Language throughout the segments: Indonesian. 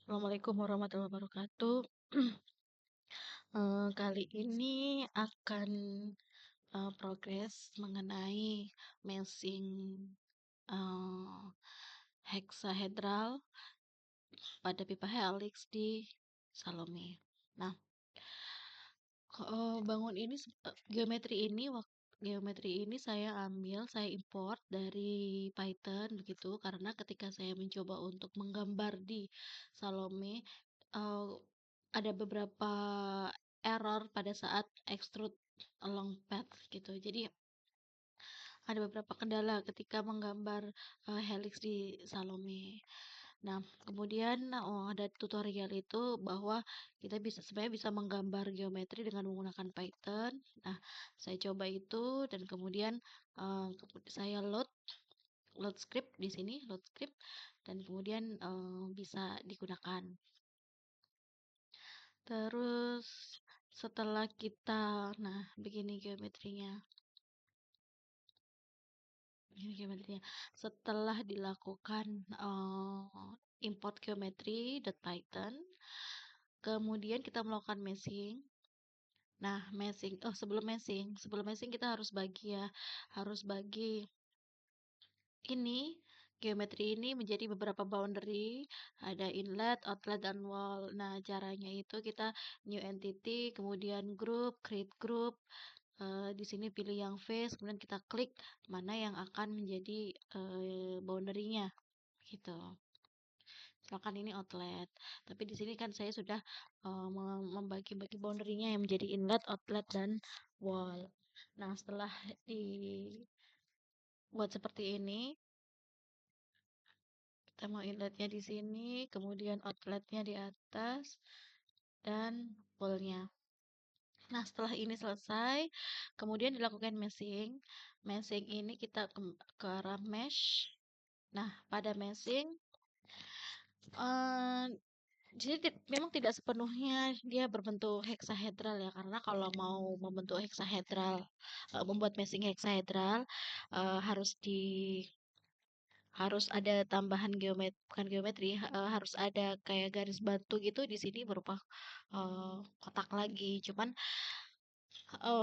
Assalamualaikum warahmatullahi wabarakatuh. Kali ini akan progres mengenai meshing eh, hexahedral pada pipa helix di Salome. Nah, geometri ini saya import dari Python begitu karena ketika saya mencoba untuk menggambar di Salome eh, ada beberapa error pada saat extrude along path gitu. Jadi ada beberapa kendala ketika menggambar helix di Salome. Nah, kemudian ada tutorial itu bahwa kita sebenarnya bisa menggambar geometri dengan menggunakan Python. Nah, saya coba itu dan kemudian saya load script di sini, load script dan kemudian bisa digunakan. Terus setelah nah begini geometrinya. Setelah dilakukan import geometry.python, kemudian kita melakukan meshing. Nah, sebelum meshing kita harus bagi ini geometri ini menjadi beberapa boundary, ada inlet, outlet, dan wall. Nah, caranya itu kita new entity, kemudian group, create group. Di sini pilih yang face, kemudian kita klik mana yang akan menjadi boundary-nya, gitu. Misalkan ini outlet, tapi di sini kan saya sudah membagi-bagi boundary-nya yang menjadi inlet, outlet, dan wall. Nah, setelah dibuat seperti ini, kita mau inletnya di sini, kemudian outletnya di atas, dan wall-nya. Nah, setelah ini selesai, kemudian dilakukan meshing. Meshing ini kita ke arah mesh. Nah, pada meshing, eh, jadi memang tidak sepenuhnya dia berbentuk hexahedral ya, karena kalau mau membentuk hexahedral, membuat meshing hexahedral, harus ada tambahan bukan geometri, harus ada kayak garis batu gitu di sini berupa kotak lagi. Cuman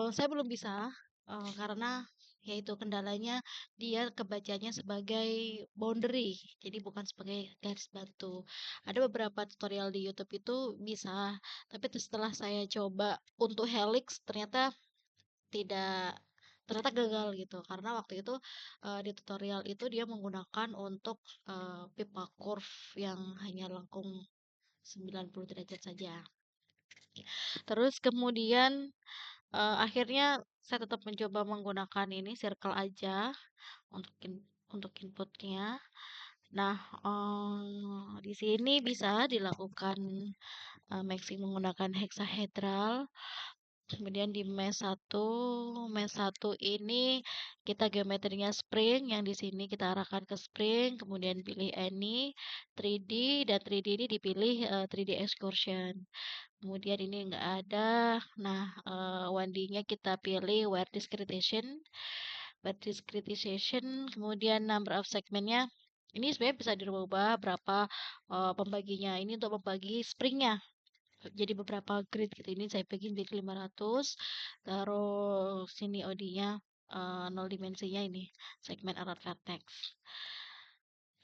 saya belum bisa karena yaitu kendalanya dia kebacanya sebagai boundary, jadi bukan sebagai garis batu. Ada beberapa tutorial di YouTube itu bisa, tapi setelah saya coba untuk helix tidak ternyata gagal gitu karena waktu itu di tutorial itu dia menggunakan untuk pipa curve yang hanya lengkung 90 derajat saja. Terus kemudian akhirnya saya tetap mencoba menggunakan ini circle aja untuk inputnya. Nah, di sini bisa dilakukan mixing menggunakan hexahedral. Kemudian di mesh 1 ini kita geometrinya spring, yang di sini kita arahkan ke spring, kemudian pilih any 3D dan 3D ini dipilih 3D excursion. Kemudian ini enggak ada. Nah, 1D-nya kita pilih where discretization, kemudian number of segmentnya. Ini sebenarnya bisa dirubah berapa pembaginya. Ini untuk membagi springnya. Jadi beberapa grid gitu. Ini saya bagi jadi 500. Taruh sini OD-nya 0 dimensinya ini segmen around vertex.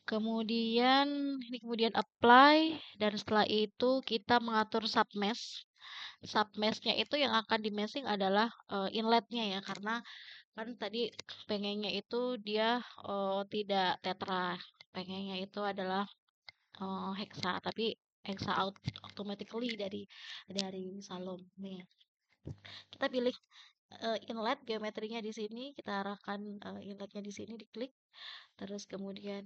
Kemudian apply dan setelah itu kita mengatur submesh. Submeshnya itu yang akan di meshing adalah inletnya ya, karena kan tadi pengennya itu dia tidak tetra, pengennya itu adalah hexa, tapi hexa automatically dari Salome. Kita pilih inlet geometrinya di sini, kita arahkan inletnya di sini, diklik, terus kemudian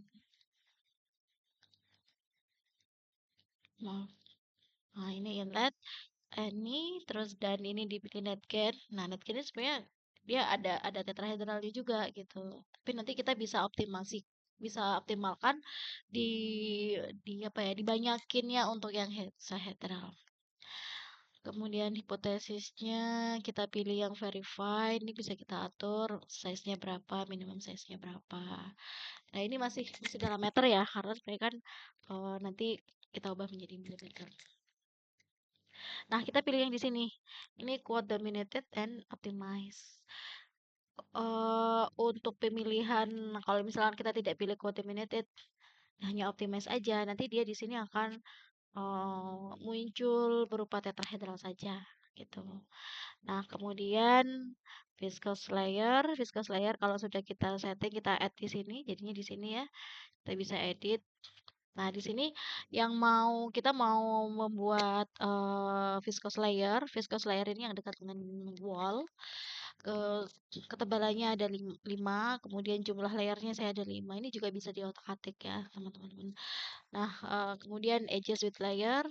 nah ini inlet, ini terus dan ini dipilih netgen. Nah, netgen ini sebenarnya dia ada tetrahedralnya juga gitu. Tapi nanti kita bisa optimalkan di apa ya, dibanyakin ya untuk yang hexahedral. Kemudian hipotesisnya kita pilih yang verify, ini bisa kita atur size-nya berapa, minimum size-nya berapa. Nah, ini masih dalam meter ya, karena sebenarnya kan nanti kita ubah menjadi milimeter. Nah, kita pilih yang di sini. Ini quote dominated and optimize. Untuk pemilihan, kalau misalkan kita tidak pilih quote dominated, hanya optimize aja, nanti dia di sini akan muncul berupa tetrahedral saja, gitu. Nah, kemudian viscose layer kalau sudah kita setting, kita add di sini, jadinya di sini ya, kita bisa edit. Nah, di sini yang kita mau membuat viscose layer ini yang dekat dengan wall. Ke ketebalannya ada 5, kemudian jumlah layernya saya ada 5. Ini juga bisa diotak-atik ya, teman-teman. Nah, kemudian edges with layer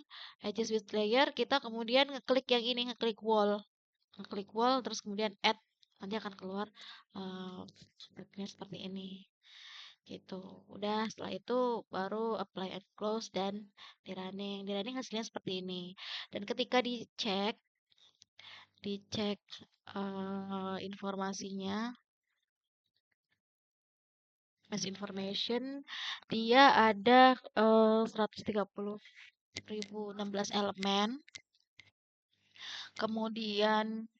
kita kemudian ngeklik yang ini, ngeklik wall, terus kemudian add, nanti akan keluar seperti ini. Gitu. Udah, setelah itu baru apply and close dan di running. Di running hasilnya seperti ini. Dan ketika dicek informasinya, mass information, dia ada 130.016 elemen. Kemudian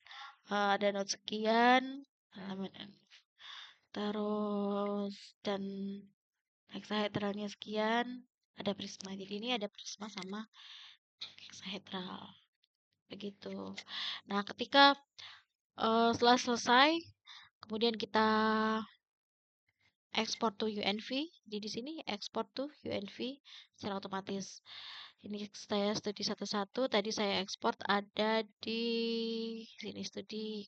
ada note sekian, elemen, terus dan hexahedralnya sekian, ada prisma. Jadi ini ada prisma sama hexahedral. Begitu. Nah, ketika setelah selesai, kemudian kita export to UNV. Di sini export to UNV secara otomatis. Ini saya studi satu-satu. Tadi saya export ada di sini studi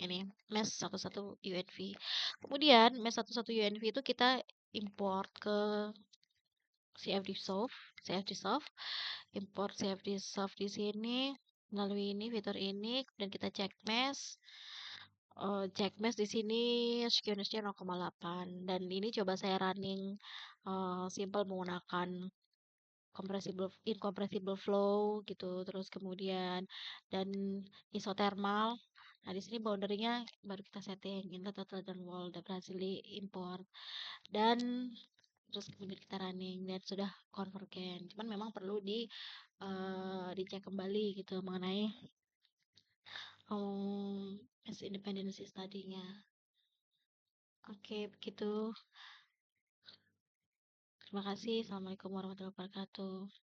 ini mesh 11 UNV. Kemudian mesh 11 UNV itu kita import ke CFD import CFD di sini melalui ini fitur ini, dan kita cek mesh di sini skewness-nya 0,8, dan ini coba saya running simple menggunakan incompressible flow gitu, terus kemudian dan isothermal. Nah, di sini boundary-nya baru kita setting inlet, total, dan wall, udah berhasil import, dan terus kemudian kita running dan sudah convergen. Cuman memang perlu dicek kembali gitu mengenai as independency tadinya. Oke, begitu. Terima kasih. Assalamualaikum warahmatullahi wabarakatuh.